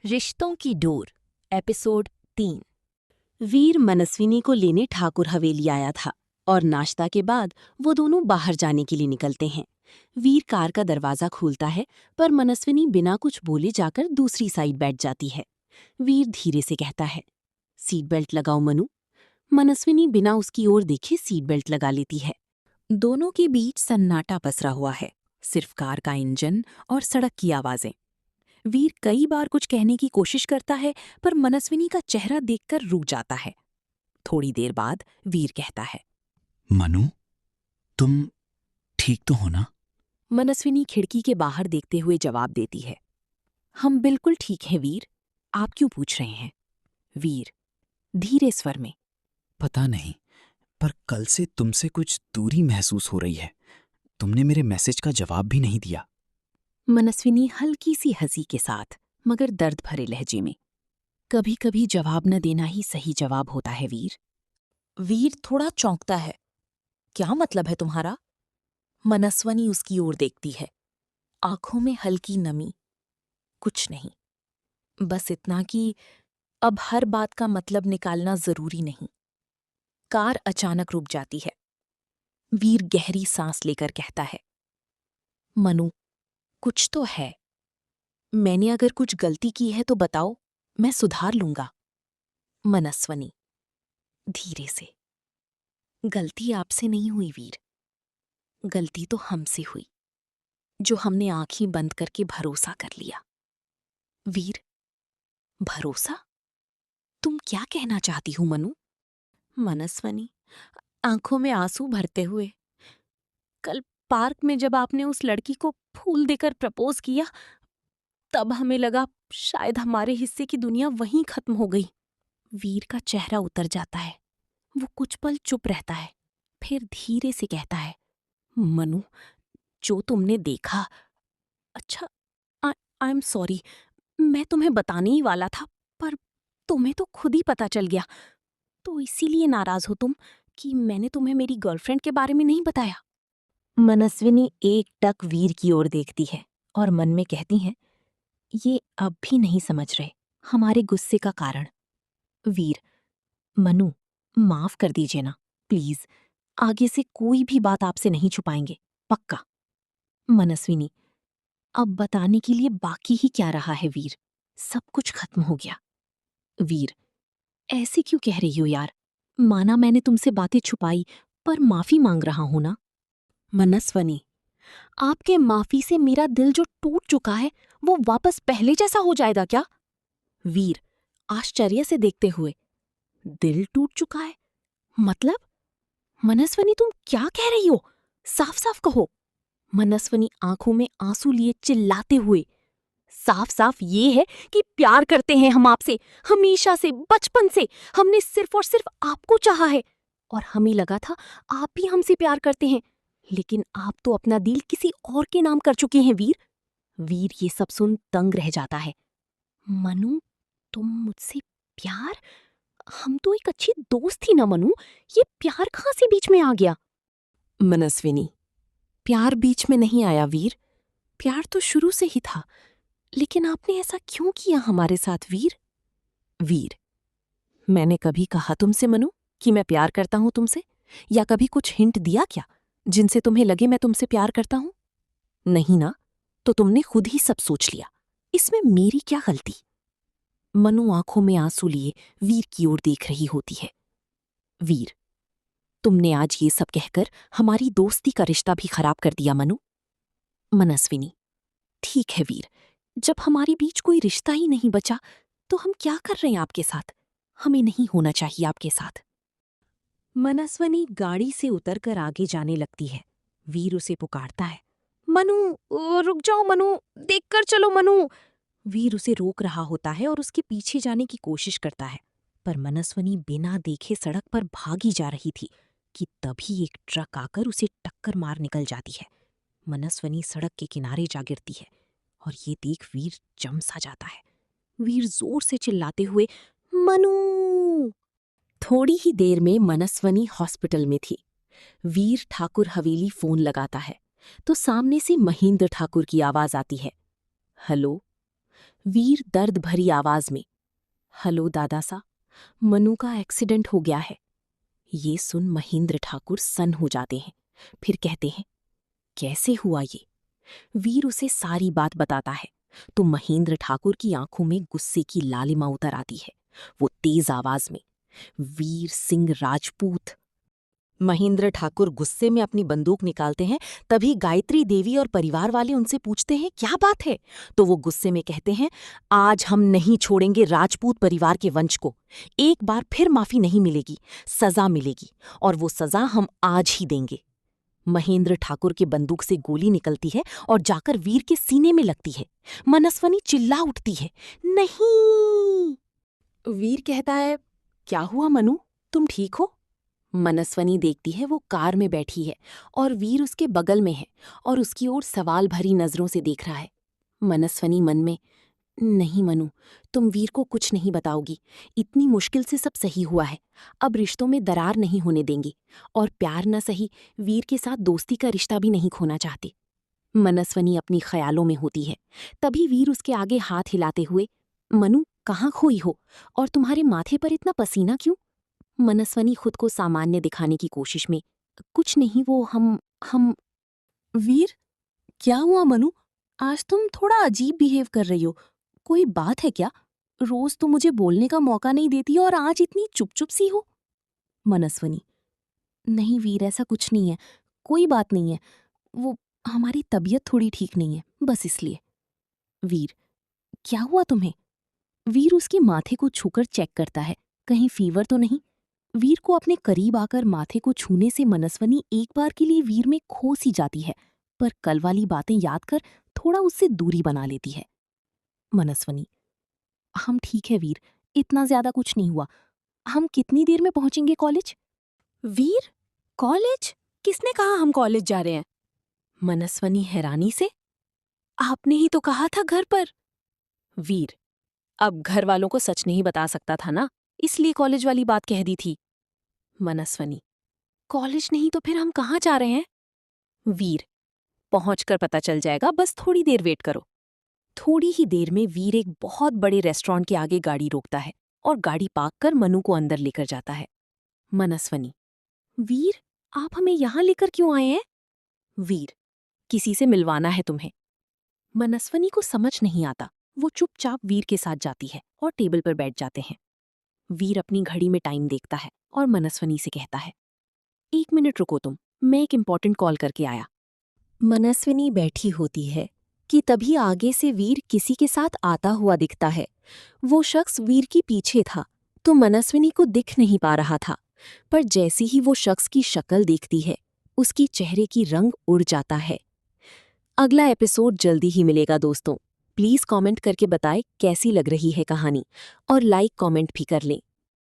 रिश्तों की door episode 3। वीर मनस्विनी को लेने ठाकुर हवेली आया था और नाश्ता के बाद वो दोनों बाहर जाने के लिए निकलते हैं। वीर कार का दरवाजा खोलता है पर मनस्विनी बिना कुछ बोले जाकर दूसरी साइड बैठ जाती है। वीर धीरे से कहता है, सीट बेल्ट लगाओ मनु। मनस्विनी बिना उसकी ओर देखे सीट बेल्ट लगा लेती है। दोनों के बीच सन्नाटा पसरा हुआ है, सिर्फ कार का इंजन और सड़क की आवाजें। वीर कई बार कुछ कहने की कोशिश करता है पर मनस्विनी का चेहरा देखकर रुक जाता है। थोड़ी देर बाद वीर कहता है, मनु, तुम ठीक तो हो ना? मनस्विनी खिड़की के बाहर देखते हुए जवाब देती है, हम बिल्कुल ठीक हैं वीर, आप क्यों पूछ रहे हैं? वीर धीरे स्वर में, पता नहीं, पर कल से तुमसे कुछ दूरी महसूस हो रही है। तुमने मेरे मैसेज का जवाब भी नहीं दिया। मनस्विनी हल्की सी हंसी के साथ मगर दर्द भरे लहजे में, कभी कभी जवाब न देना ही सही जवाब होता है वीर। वीर थोड़ा चौंकता है, क्या मतलब है तुम्हारा? मनस्विनी उसकी ओर देखती है, आंखों में हल्की नमी। कुछ नहीं, बस इतना कि अब हर बात का मतलब निकालना जरूरी नहीं। कार अचानक रुक जाती है। वीर गहरी सांस लेकर कहता है, मनु, कुछ तो है। मैंने अगर कुछ गलती की है तो बताओ, मैं सुधार लूंगा। मनस्विनी धीरे से, गलती आपसे नहीं हुई वीर, गलती तो हमसे हुई, जो हमने आंखें बंद करके भरोसा कर लिया। वीर, भरोसा? तुम क्या कहना चाहती हो मनु? मनस्विनी आंखों में आंसू भरते हुए, कल पार्क में जब आपने उस लड़की को फूल देकर प्रपोज किया, तब हमें लगा शायद हमारे हिस्से की दुनिया वहीं खत्म हो गई। वीर का चेहरा उतर जाता है, वो कुछ पल चुप रहता है, फिर धीरे से कहता है, मनु, जो तुमने देखा, अच्छा, आई एम सॉरी, मैं तुम्हें बताने ही वाला था, पर तुम्हें तो खुद ही पता चल गया, तो इसीलिए नाराज हो तुम कि मैंने तुम्हें मेरी गर्लफ्रेंड के बारे में नहीं बताया। मनस्विनी एक टक वीर की ओर देखती है और मन में कहती है, ये अब भी नहीं समझ रहे हमारे गुस्से का कारण। वीर, मनु, माफ कर दीजिए ना, प्लीज, आगे से कोई भी बात आपसे नहीं छुपाएंगे, पक्का। मनस्विनी, अब बताने के लिए बाकी ही क्या रहा है वीर, सब कुछ खत्म हो गया। वीर, ऐसे क्यों कह रही हो यार, माना मैंने तुमसे बातें छुपाई, पर माफी मांग रहा हूं ना। मनस्विनी, आपके माफी से मेरा दिल जो टूट चुका है वो वापस पहले जैसा हो जाएगा क्या? वीर आश्चर्य से देखते हुए, दिल टूट चुका है मतलब? मनस्विनी तुम क्या कह रही हो, साफ साफ कहो। मनस्विनी आंखों में आंसू लिए चिल्लाते हुए, साफ साफ ये है कि प्यार करते हैं हम आपसे, हमेशा से, बचपन से हमने सिर्फ और सिर्फ आपको चाहा है, और हमें लगा था आप भी हमसे प्यार करते हैं, लेकिन आप तो अपना दिल किसी और के नाम कर चुके हैं वीर। वीर ये सब सुन तंग रह जाता है। मनु, तुम मुझसे प्यार? हम तो एक अच्छी दोस्त थी ना मनु, ये प्यार कहाँ से बीच में आ गया? मनस्विनी, प्यार बीच में नहीं आया वीर, प्यार तो शुरू से ही था, लेकिन आपने ऐसा क्यों किया हमारे साथ वीर? वीर, मैंने कभी कहा तुमसे मनु कि मैं प्यार करता हूं तुमसे, या कभी कुछ हिंट दिया क्या जिनसे तुम्हें लगे मैं तुमसे प्यार करता हूं? नहीं ना, तो तुमने खुद ही सब सोच लिया, इसमें मेरी क्या गलती? मनु आंखों में आंसू लिए वीर की ओर देख रही होती है। वीर, तुमने आज ये सब कहकर हमारी दोस्ती का रिश्ता भी खराब कर दिया मनु। मनस्विनी, ठीक है वीर, जब हमारे बीच कोई रिश्ता ही नहीं बचा तो हम क्या कर रहे हैं आपके साथ, हमें नहीं होना चाहिए आपके साथ। मनस्विनी गाड़ी से उतरकर आगे जाने लगती है। वीर उसे पुकारता है, मनु, रुक जाओ मनु, देखकर चलो मनु। वीर उसे रोक रहा होता है और उसके पीछे जाने की कोशिश करता है, पर मनस्विनी बिना देखे सड़क पर भागी जा रही थी कि तभी एक ट्रक आकर उसे टक्कर मार निकल जाती है। मनस्विनी सड़क के किनारे जा गिरती है और ये देख वीर जम सा जाता है। वीर जोर से चिल्लाते हुए, मनु। थोड़ी ही देर में मनस्विनी हॉस्पिटल में थी। वीर ठाकुर हवेली फोन लगाता है तो सामने से महेंद्र ठाकुर की आवाज आती है, हेलो। वीर दर्द भरी आवाज में, हेलो दादा सा, मनु का एक्सीडेंट हो गया है। ये सुन महेंद्र ठाकुर सन्न हो जाते हैं। फिर कहते हैं, कैसे हुआ ये? वीर उसे सारी बात बताता है तो महेंद्र ठाकुर की आंखों में गुस्से की लालिमा उतर आती है। वो तेज आवाज में, वीर सिंह राजपूत। महेंद्र ठाकुर गुस्से में अपनी बंदूक निकालते हैं। तभी गायत्री देवी और परिवार वाले उनसे पूछते हैं, क्या बात है? तो वो गुस्से में कहते हैं, आज हम नहीं छोड़ेंगे राजपूत परिवार के वंश को। एक बार फिर माफी नहीं मिलेगी, सजा मिलेगी, और वो सजा हम आज ही देंगे। महेंद्र ठाकुर की बंदूक से गोली निकलती है और जाकर वीर के सीने में लगती है। मनस्वनी चिल्ला उठती है, नहीं। वीर कहता है, क्या हुआ मनु, तुम ठीक हो? मनस्वनी देखती है वो कार में बैठी है और वीर उसके बगल में है और उसकी ओर सवाल भरी नजरों से देख रहा है। मनस्वनी मन में, नहीं मनु, तुम वीर को कुछ नहीं बताओगी। इतनी मुश्किल से सब सही हुआ है। अब रिश्तों में दरार नहीं होने देंगी, और प्यार न सही, वीर के साथ दोस्ती का रिश्ता भी नहीं खोना चाहती। मनस्वनी अपनी ख्यालों में होती है। तभी वीर उसके आगे हाथ हिलाते हुए, मनु कहाँ खोई हो, और तुम्हारे माथे पर इतना पसीना क्यों? मनस्वनी खुद को सामान्य दिखाने की कोशिश में, कुछ नहीं, वो हम। वीर, क्या हुआ मनु? आज तुम थोड़ा अजीब बिहेव कर रही हो। कोई बात है क्या? रोज तो मुझे बोलने का मौका नहीं देती और आज इतनी चुप चुप सी हो। मनस्वनी, नहीं वीर, ऐसा कुछ नहीं है, कोई बात नहीं है। वो हमारी तबीयत थोड़ी ठीक नहीं है, बस इसलिए। वीर, क्या हुआ तुम्हें? वीर उसके माथे को छूकर चेक करता है, कहीं फीवर तो नहीं। वीर को अपने करीब आकर माथे को छूने से मनस्वनी एक बार के लिए वीर में खो सी जाती है, पर कल वाली बातें याद कर थोड़ा उससे दूरी बना लेती है। मनस्वनी, हम ठीक है वीर, इतना ज्यादा कुछ नहीं हुआ। हम कितनी देर में पहुंचेंगे कॉलेज? वीर, कॉलेज? किसने कहा हम कॉलेज जा रहे हैं? मनस्वनी हैरानी से, आपने ही तो कहा था घर पर। वीर, अब घर वालों को सच नहीं बता सकता था ना, इसलिए कॉलेज वाली बात कह दी थी। मनस्वनी, कॉलेज नहीं तो फिर हम कहाँ जा रहे हैं? वीर, पहुंचकर पता चल जाएगा, बस थोड़ी देर वेट करो। थोड़ी ही देर में वीर एक बहुत बड़े रेस्टोरेंट के आगे गाड़ी रोकता है और गाड़ी पार्क कर मनु को अंदर लेकर जाता है। मनस्वनी, वीर, आप हमें यहां लेकर क्यों आए हैं? वीर, किसी से मिलवाना है तुम्हें। मनस्वनी को समझ नहीं आता। वो चुपचाप वीर के साथ जाती है और टेबल पर बैठ जाते हैं। वीर अपनी घड़ी में टाइम देखता है और मनस्वनी से कहता है, 1 मिनट रुको तुम, मैं एक इम्पॉर्टेंट कॉल करके आया। मनस्विनी बैठी होती है कि तभी आगे से वीर किसी के साथ आता हुआ दिखता है। वो शख्स वीर के पीछे था तो मनस्विनी को दिख नहीं पा रहा था, पर जैसे ही वो शख्स की शक्ल देखती है, उसकी चेहरे की रंग उड़ जाता है। अगला एपिसोड जल्दी ही मिलेगा दोस्तों। प्लीज कमेंट करके बताएं कैसी लग रही है कहानी, और लाइक कमेंट भी कर लें।